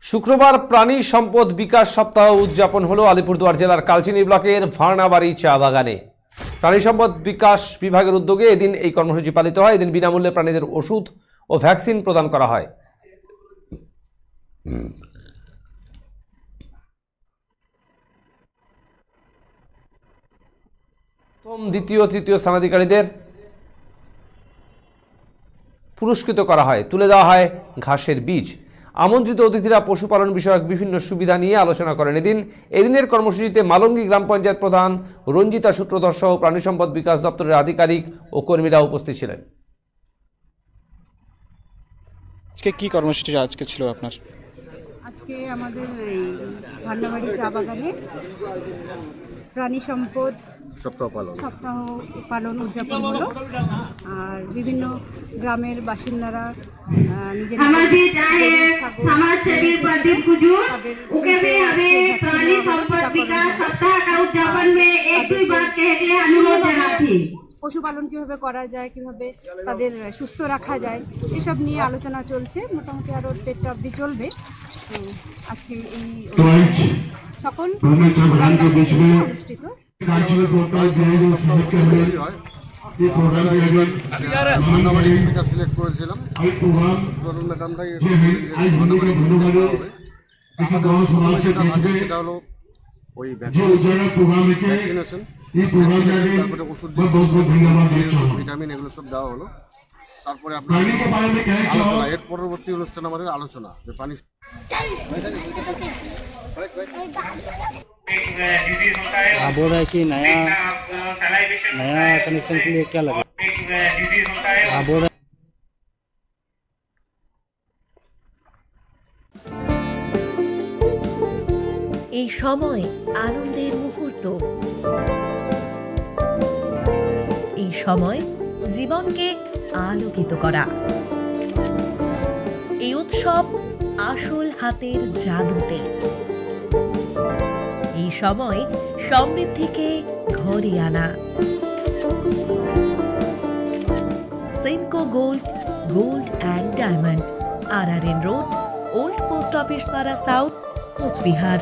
শুক্রবার প্রাণী সম্পদ বিকাশ সপ্তাহ উদযাপন হলো আলিপুরদুয়ার জেলার কালচিনি ব্লকের ভার্নাবাড়ি চা বাগানে। প্রাণী সম্পদ বিকাশ বিভাগের উদ্যোগে এদিন এই কর্মসূচি পালিত হয়। এদিন বিনামূল্যে প্রাণীদের ওষুধ ও ভ্যাকসিন প্রদান করা হয়। প্রথম, দ্বিতীয়, তৃতীয় স্থানাধিকারীদের পুরস্কৃত করা হয়। তুলে দেওয়া হয় ঘাসের বীজ। আমন্ত্রিত অতিথিরা পশুপালন বিষয়ক বিভিন্ন সুবিধা নিয়ে আলোচনা করেন। এদিনের কর্মসূচিতে মালঙ্গি গ্রাম পঞ্চায়েত প্রধান রঞ্জিতা সূত্রধর সহ প্রাণী সম্পদ বিকাশ দপ্তরের আধিকারিক ও কর্মীরা উপস্থিত ছিলেন। আজকে কি কর্মসূচি আজকে ছিল আপনার? আজকে আমাদের এই ভান্নাবাড়ি চা বাগানে প্রাণী সম্পদ সপ্তাহ পালন উদযাপন হলো। আর বিভিন্ন গ্রামের বাসিন্দারা পশুপালন কিভাবে করা যায়, কিভাবে তাদের সুস্থ রাখা যায়, এসব নিয়ে আলোচনা চলছে। মোটামুটি আরও 1.5 অবধি চলবে। আজকে এই সকল অনুষ্ঠিত সিলেক্ট করেছিলাম। সেটা হলো ওই ভ্যাকসিনেশন, তারপরে ওষুধ, ভিটামিন, এগুলো সব দেওয়া হলো। তারপরে আপনার আলোচনা, এর পরবর্তী অনুষ্ঠান আমাদের আলোচনা যে পানি बोल रहा है कि नया कनेक्शन के लिए क्या लगा? बोल रहा এই সময় আনন্দের মুহূর্ত, এই সময় জীবনকে আলোকিত করা, এই উৎসব আসল হাতের জাদুতে। এই সময় সমৃদ্ধিকে ঘরে আনা। Senco gold, gold and diamond, RRN road, old post office পাড়া সাউথ, কোচবিহার।